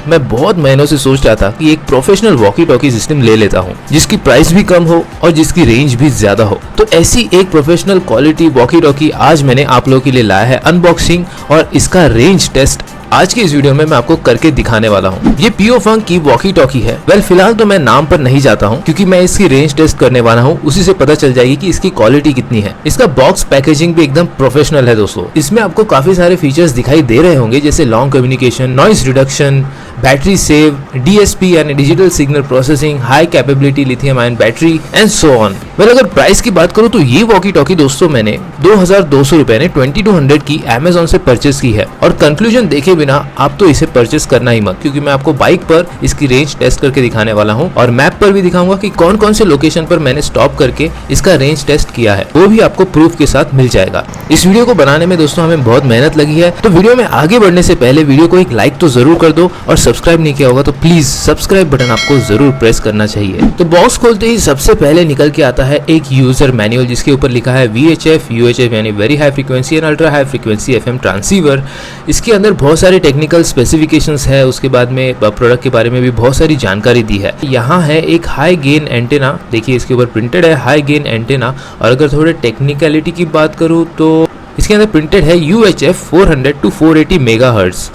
मैं बहुत महीनों से सोच रहा था कि एक प्रोफेशनल वॉकी टॉकी सिस्टम ले लेता हूँ जिसकी प्राइस भी कम हो और जिसकी रेंज भी ज्यादा हो। तो ऐसी एक प्रोफेशनल क्वालिटी वॉकी टॉकी आज मैंने आप लोगों के लिए लाया है अनबॉक्सिंग, और इसका रेंज टेस्ट आज की इस वीडियो में मैं आपको करके दिखाने वाला हूँ। ये पियोफंक की वॉकी टॉकी है। वेल, फिलहाल तो मैं नाम पर नहीं जाता हूँ क्योंकि मैं इसकी रेंज टेस्ट करने वाला हूँ, उसी से पता चल जाएगी कि इसकी क्वालिटी कितनी है। इसका बॉक्स पैकेजिंग भी एकदम प्रोफेशनल है दोस्तों। इसमें आपको काफी सारे फीचर्स दिखाई दे रहे होंगे जैसे long communication, noise reduction, battery save, DSP यानी digital signal processing, high capability lithium ion battery and so on. Well, अगर प्राइस की बात करूँ तो ये वॉकी टॉकी दोस्तों मैंने 2200 रुपए ने 2200 की Amazon से परचेस की है। और कंक्लूजन देखे बिना आप तो इसे परचेस करना ही मत, क्योंकि मैं आपको बाइक पर इसकी रेंज टेस्ट करके दिखाने वाला हूँ और मैप पर भी दिखाऊंगा कि कौन कौन से लोकेशन पर मैंने स्टॉप करके इसका रेंज टेस्ट किया है, वो भी आपको प्रूफ के साथ मिल जाएगा। इस वीडियो को बनाने में दोस्तों हमें बहुत मेहनत लगी है, तो वीडियो में आगे बढ़ने से पहले वीडियो को एक लाइक तो जरूर कर दो, और सब्सक्राइब नहीं किया होगा तो प्लीज सब्सक्राइब बटन आपको जरूर प्रेस करना चाहिए। तो बॉक्स खोलते ही सबसे पहले निकल के आता है एक यूजर मैनुअल जिसके ऊपर लिखा है VHF UHF यानी very high frequency and ultra high frequency FM transceiver. इसके अंदर बहुत सारे टेक्निकल स्पेसिफिकेशंस है, उसके बाद में प्रोडक्ट के बारे में भी बहुत सारी जानकारी दी है। यहाँ है एक हाई गेन एंटेना, देखिए इसके ऊपर प्रिंटेड है हाई गेन एंटेना। और अगर थोड़े टेक्निकलिटी की बात करूँ तो इसके अंदर प्रिंटेड है UHF 400 to 480 मेगाहर्ट्ज,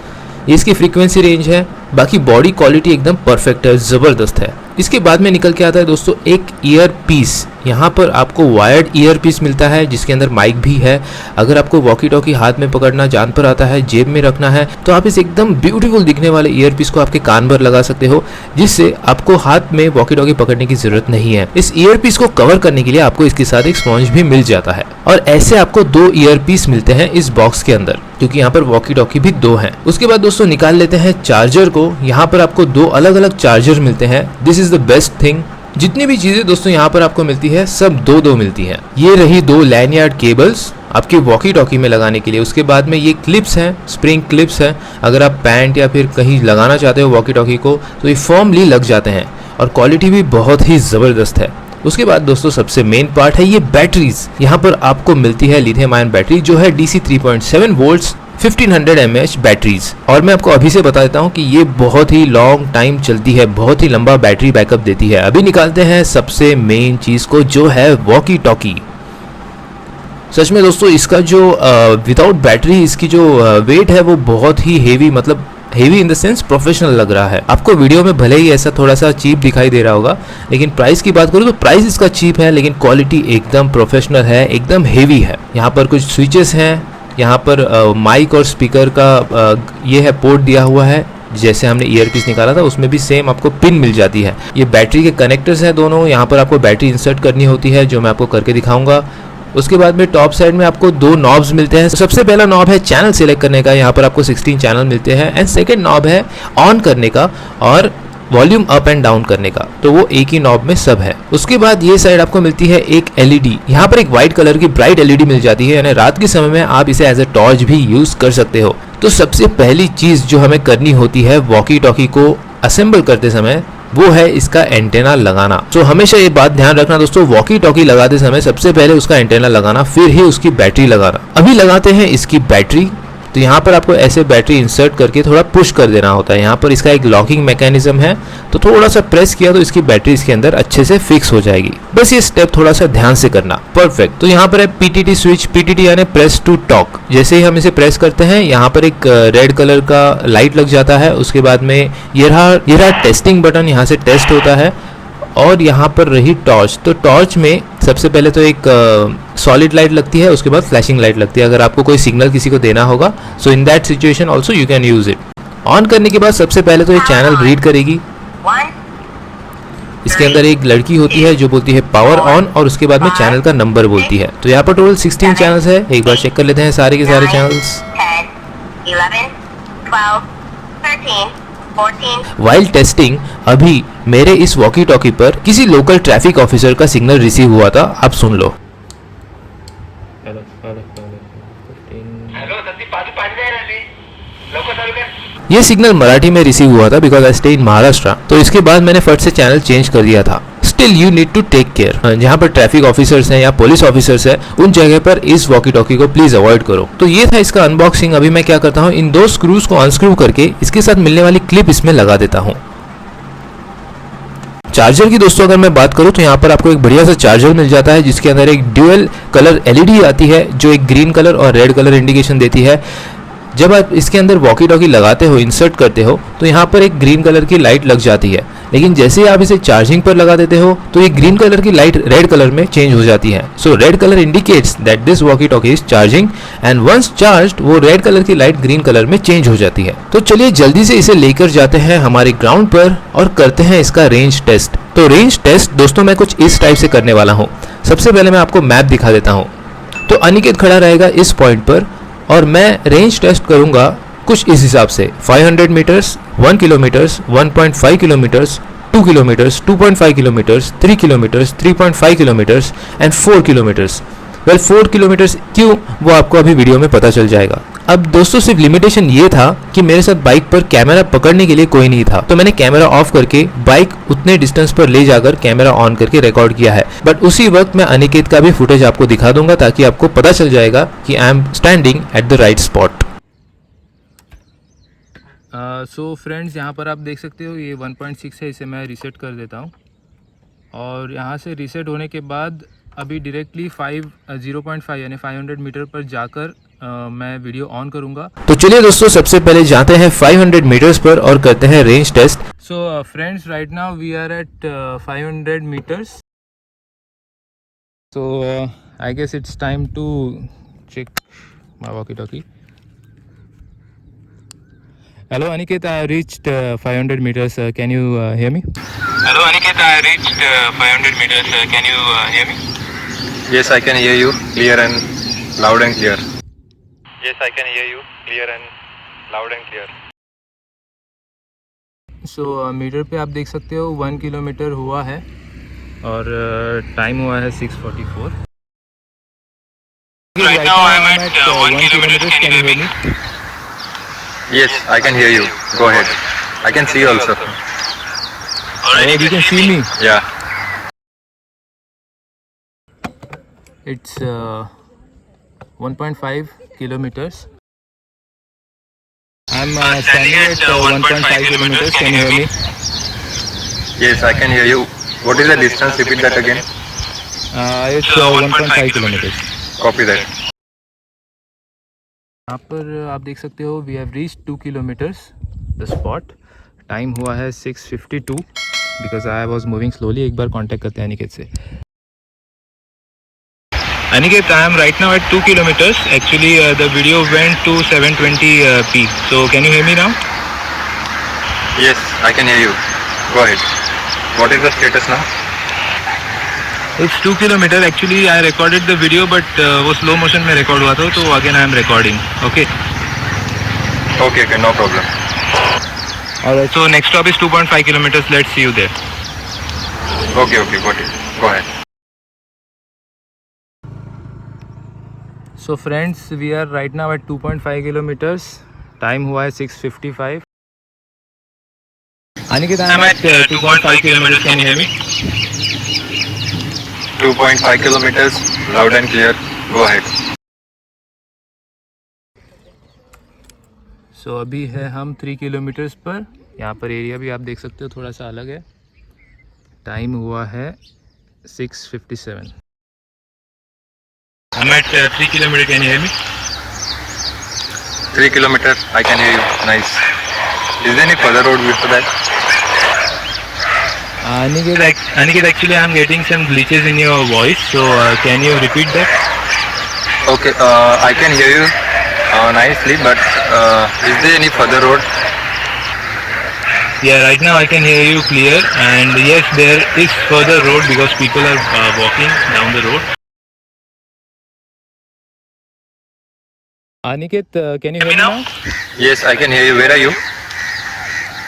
इसकी फ्रीक्वेंसी रेंज है। बाकी बॉडी क्वालिटी एकदम परफेक्ट है, जबरदस्त है। इसके बाद में निकल के आता है दोस्तों एक ईयर पीस। यहाँ पर आपको वायर्ड ईयर पीस मिलता है जिसके अंदर माइक भी है। अगर आपको वॉकी टॉकी हाथ में पकड़ना जान पर आता है, जेब में रखना है, तो आप इस एकदम ब्यूटीफुल दिखने वाले ईयर पीस को आपके कान पर लगा सकते हो, जिससे आपको हाथ में वॉकी टॉकी पकड़ने की जरूरत नहीं है। इस ईयर पीस को कवर करने के लिए आपको इसके साथ एक स्पॉन्ज भी मिल जाता है। और ऐसे आपको 2 ईयर पीस मिलते हैं इस बॉक्स के अंदर, क्योंकि यहाँ पर वॉकी टॉकी भी 2 हैं। उसके बाद दोस्तों निकाल लेते हैं चार्जर को। यहाँ पर आपको 2 अलग अलग चार्जर मिलते हैं। This is the best thing. जितनी भी चीजें दोस्तों यहाँ पर आपको मिलती है सब 2-2 मिलती हैं। ये रही 2 लैनियार्ड केबल्स आपके वॉकी टॉकी में लगाने के लिए। उसके बाद में ये क्लिप्स हैं, स्प्रिंग क्लिप्स हैं। अगर आप पैंट या फिर कहीं लगाना चाहते हो वॉकी टॉकी को तो ये फर्मली लग जाते हैं, और क्वालिटी भी बहुत ही ज़बरदस्त है। उसके बाद दोस्तों सबसे मेन पार्ट है ये बैटरीज। यहाँ पर आपको मिलती है लिथियम आयन बैटरी जो है DC 3.7 वोल्ट्स 1500 mAh बैटरीज। और मैं आपको अभी से बता देता हूँ कि ये बहुत ही लॉन्ग टाइम चलती है, बहुत ही लंबा बैटरी बैकअप देती है। अभी निकालते हैं सबसे मेन चीज को जो है वॉकी टॉकी। सच में दोस्तों इसका जो विदाउट बैटरी इसकी जो वेट है वो बहुत ही हेवी, मतलब heavy in the sense professional लग रहा है। आपको वीडियो में भले ही ऐसा थोड़ा सा चीप दिखाई दे रहा होगा, लेकिन प्राइस की बात करूँ तो प्राइस इसका चीप है, लेकिन क्वालिटी एकदम प्रोफेशनल है, एकदम हेवी है। यहाँ पर कुछ स्विचेस हैं, यहाँ पर माइक और स्पीकर का ये है पोर्ट दिया हुआ है। जैसे हमने ईयरपीस निकाला था उसमें भी सेम आपको पिन मिल जाती है। ये बैटरी के कनेक्टर्स हैं दोनों। यहाँ पर आपको बैटरी इंसर्ट करनी होती है जो मैं आपको करके दिखाऊंगा। उसके बाद में टॉप साइड में आपको 2 नॉब्स मिलते हैं। सबसे पहला नॉब है चैनल सिलेक्ट करने का, यहाँ पर आपको 16 चैनल मिलते हैं। एंड सेकेंड नॉब है ऑन करने का और वॉल्यूम अप एंड डाउन करने का, तो वो एक ही नॉब में सब है। उसके बाद ये साइड आपको मिलती है एक LED। यहाँ पर एक व्हाइट कलर की ब्राइट LED मिल जाती है, यानी रात के समय में आप इसे एज ए टॉर्च भी यूज कर सकते हो। तो सबसे पहली चीज जो हमें करनी होती है वॉकी टॉकी को असेंबल करते समय वो है इसका एंटेना लगाना। तो हमेशा ये बात ध्यान रखना दोस्तों, वॉकी टॉकी लगाते समय सबसे पहले उसका एंटेना लगाना, फिर ही उसकी बैटरी लगाना। अभी लगाते हैं इसकी बैटरी। तो यहाँ पर आपको ऐसे बैटरी इंसर्ट करके थोड़ा पुश कर देना होता है। यहाँ पर इसका एक लॉकिंग मैकेनिज्म है, तो थोड़ा सा प्रेस किया तो इसकी बैटरी इसके अंदर अच्छे से फिक्स हो जाएगी। बस ये स्टेप थोड़ा सा ध्यान से करना। परफेक्ट। तो यहाँ पर है PTT स्विच। PTT यानी प्रेस टू टॉक। जैसे ही हम इसे प्रेस करते हैं यहाँ पर एक रेड कलर का लाइट लग जाता है। उसके बाद में ये रहा टेस्टिंग बटन, यहाँ से टेस्ट होता है। और यहाँ पर रही टॉर्च। तो टॉर्च में सबसे पहले तो एक सॉलिड लाइट लगती है, उसके बाद फ्लैशिंग लाइट लगती है अगर आपको कोई सिग्नल किसी को देना होगा। So in that situation also you can use it. On करने के बाद सबसे पहले तो ये चैनल रीड करेगी। इसके अंदर एक लड़की होती है जो बोलती है पावर ऑन, और उसके बाद में चैनल का नंबर बोलती है। तो यहाँ पर टोटल 16 चैनल्स है। एक बार चेक कर लेते हैं सारे के सारे चैनल्स। 11, 12, 13, 14। वाइल टेस्टिंग अभी मेरे इस वॉकी टॉकी पर किसी लोकल ट्रैफिक ऑफिसर का सिग्नल रिसीव हुआ था, आप सुन लो। ये सिग्नल मराठी में रिसीव हुआ था because I stay in Maharashtra. तो इसके बाद मैंने फट से चैनल चेंज कर दिया था। Still you need to take care. जहाँ पर ट्रैफिक ऑफिसर्स हैं या पुलिस ऑफिसर्स है, उन जगह पर इस वॉकी टॉकी को प्लीज अवॉइड करो। तो ये था इसका अनबॉक्सिंग। अभी मैं क्या करता हूँ, इन दो स्क्रूज को अनस्क्रू करके इसके साथ मिलने वाली क्लिप इसमें लगा देता हूँ। चार्जर की दोस्तों अगर मैं बात करूं तो यहाँ पर आपको एक बढ़िया सा चार्जर मिल जाता है, जिसके अंदर एक ड्यूअल कलर एलईडी आती है जो एक ग्रीन कलर और रेड कलर इंडिकेशन देती है। जब आप इसके अंदर वॉकी टॉकी लगाते हो, इंसर्ट करते हो, तो यहाँ पर एक ग्रीन कलर की लाइट लग जाती है, लेकिन जैसे ही आप इसे चार्जिंग पर लगा देते हो तो ये ग्रीन कलर की लाइट रेड कलर में चेंज हो जाती है। So red colour indicates that this walkie talkie is charging and once charged वो रेड कलर की लाइट ग्रीन कलर में चेंज हो जाती है। तो चलिए जल्दी से इसे लेकर जाते हैं हमारे ग्राउंड पर और करते हैं इसका रेंज टेस्ट। तो रेंज टेस्ट दोस्तों मैं कुछ इस टाइप से करने वाला हूँ। सबसे पहले मैं आपको मैप दिखा देता हूँ। तो अनिकेत खड़ा रहेगा इस पॉइंट पर और मैं रेंज टेस्ट करूंगा कुछ इस हिसाब से 500 metres, 1 kilometres, 1.5 kilometres, 2 kilometres, 2.5 kilometres, 3 kilometres, 3.5 kilometres and 4 kilometres. Well 4 kilometres क्यों, वो आपको अभी वीडियो में पता चल जाएगा। अब दोस्तों सिर्फ लिमिटेशन ये था कि मेरे साथ बाइक पर कैमरा पकड़ने के लिए कोई नहीं था, तो मैंने कैमरा ऑफ करके बाइक उतने डिस्टेंस पर ले जाकर कैमरा ऑन करके रिकॉर्ड किया है। बट उसी वक्त मैं अनिकेत का भी फुटेज आपको दिखा दूंगा ताकि आपको पता चल जाएगा कि I am standing at the right spot. So friends, यहाँ पर आप देख सकते हो ये 1.6 है, इसे मैं रीसेट कर देता हूँ और यहाँ से रीसेट होने के बाद अभी डायरेक्टली 0.5 यानी 500 मीटर पर जाकर मैं वीडियो ऑन करूँगा। तो चलिए दोस्तों सबसे पहले जाते हैं 500 मीटर्स पर और करते हैं range test. So friends, right now we are at 500 metres. So I guess it's time to check my walkie talkie. Hello Aniket, I reached 500 meters. Can you hear me? Hello Aniket, I reached 500 meters. Can you hear me? Yes, I can hear you clear and loud and clear. Yes, I can hear you clear and loud and clear. So metre पे आप देख सकते हो 1 kilometre हुआ है और time हुआ है 6:44. Right now I am at 1 kilometer. Can you hear me? Yes, I can hear you. Go ahead. I can see you also. Already you can see me. Yeah. It's 1.5 kilometers. I'm standing at 1.5 kilometers. Can you hear me? Yes, I can hear you. What is the distance? Repeat that again. It's 1.5 kilometers. Copy that. यहाँ पर आप देख सकते हो we have reach 2 kilometres the spot. Time हुआ है 6:52 because I was moving slowly. एक बार कांटेक्ट करते हैं अनिकेत से। Aniket, I am right now at 2 kilometers. Actually, the video went to 720p. So, can you hear me now? Yes, I can hear you. Go ahead. What is the status now? It's 2 kilometer. Actually, I recorded the video, but वो slow motion में record हुआ था, तो again I am recording. Okay. Okay, no problem. Alright. So next stop is 2.5 kilometers. Let's see you there. Okay, got it. Go ahead. So friends, we are right now at 2.5 kilometers. Time हुआ है 6:55. Aniket, I am at 2.5 kilometers. Can you hear me? 2.5 kilometers, loud and clear. Go ahead. So अभी है हम 3 kilometres पर। यहाँ पर area भी आप देख सकते हो थोड़ा सा अलग है। टाइम हुआ है 6:57. I'm at 3 kilometers. Can you hear me? 3 kilometers, I can hear you. Nice. Is there any further road with that? Aniket, actually I am getting some glitches in your voice. So can you repeat that? Okay, I can hear you nicely, but is there any further road? Yeah, right now I can hear you clear, and yes, there is further road because people are walking down the road. Aniket, can you hear me now? Yes, I can hear you. Where are you?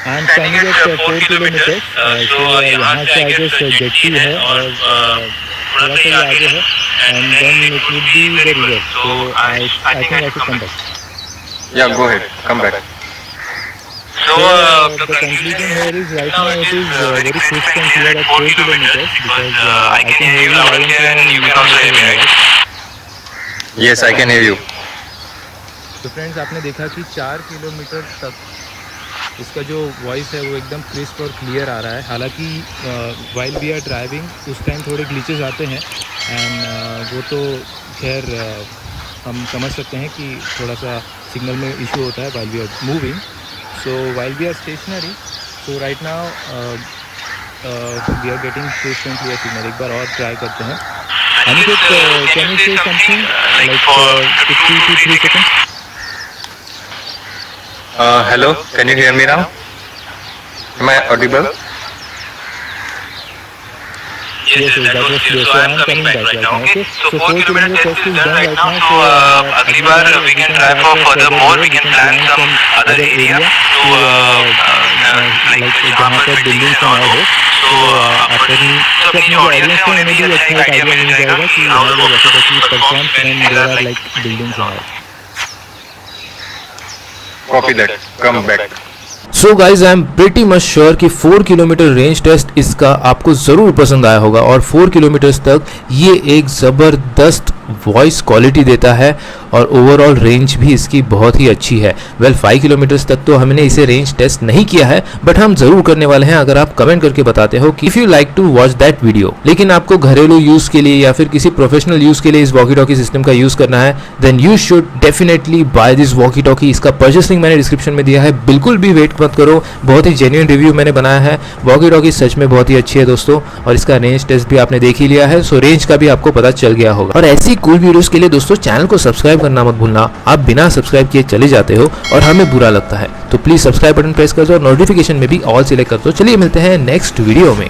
I am standing at 4 kilometers. So यहाँ से आगे jetty है और थोड़ा सा ये आगे है, and then it would be the river. So I think I should come back. Yeah, go ahead. Come back. the conclusion here is right now it is very crisp and clear at 4 kilometers because I can hear you loud and clear and you can also hear me, right? Yes, I can hear you. तो friends आपने देखा कि 4 kilometre तक इसका जो voice है वो एकदम क्रिस्प और क्लियर आ रहा है। हालांकि वाइल वी आर ड्राइविंग उस टाइम थोड़े ग्लिचेस आते हैं एंड वो तो खैर हम समझ सकते हैं कि थोड़ा सा सिग्नल में इशू होता है while we are moving. So while we are stationary, so right now we are getting crisp and clear signal. एक बार और ट्राई करते हैं। Aniket, can you say something like 50 to 3 seconds? Hello, can you hear me now? Am I audible? Yes, that was clear. So I am coming back right now. Okay. So 4 kilometer test is done right now. So अगली बार we can try for further more. We can plan some other area to like जहाँ पर buildings and all हो। So अपनी audience को हमें भी अच्छा एक idea मिल जाएगा कि how the walkie-talkie performs when there are like buildings and all. Copy that. Come back. So guys I am pretty much sure कि 4 किलोमीटर रेंज टेस्ट इसका आपको ज़रूर पसंद आया होगा और 4 किलोमीटर्स तक ये एक ज़बरदस्त वॉइस क्वालिटी देता है और ओवरऑल रेंज भी इसकी बहुत ही अच्छी है। वेल 5 किलोमीटर्स तक तो हमने इसे रेंज टेस्ट नहीं किया है, बट हम ज़रूर करने वाले हैं अगर आप कमेंट करके बताते हो कि if you like to watch that video. लेकिन आपको घरेलू यूज़ के लिए या फिर किसी प्रोफेशनल यूज़ के लिए इस वॉकी टॉकी सिस्टम का यूज़ करना है, then you should definitely buy this walkie talkie. इसका परचेस लिंक मैंने डिस्क्रिप्शन में दिया है, बिल्कुल भी वेट मत करो। बहुत ही जेन्युइन रिव्यू मैंने बनाया है। वॉकी टॉकी सच में बहुत ही अच्छी है दोस्तों, और इसका रेंज टेस्ट भी आपने देख ही लिया है, सो रेंज का भी आपको पता चल गया होगा। और ऐसी कूल वीडियोस के लिए दोस्तों चैनल को सब्सक्राइब करना मत भूलना। आप बिना सब्सक्राइब किए चले जाते हो और हमें बुरा लगता है, तो प्लीज सब्सक्राइब बटन प्रेस कर दो और नोटिफिकेशन में भी ऑल सिलेक्ट कर दो। चलिए मिलते हैं नेक्स्ट वीडियो में।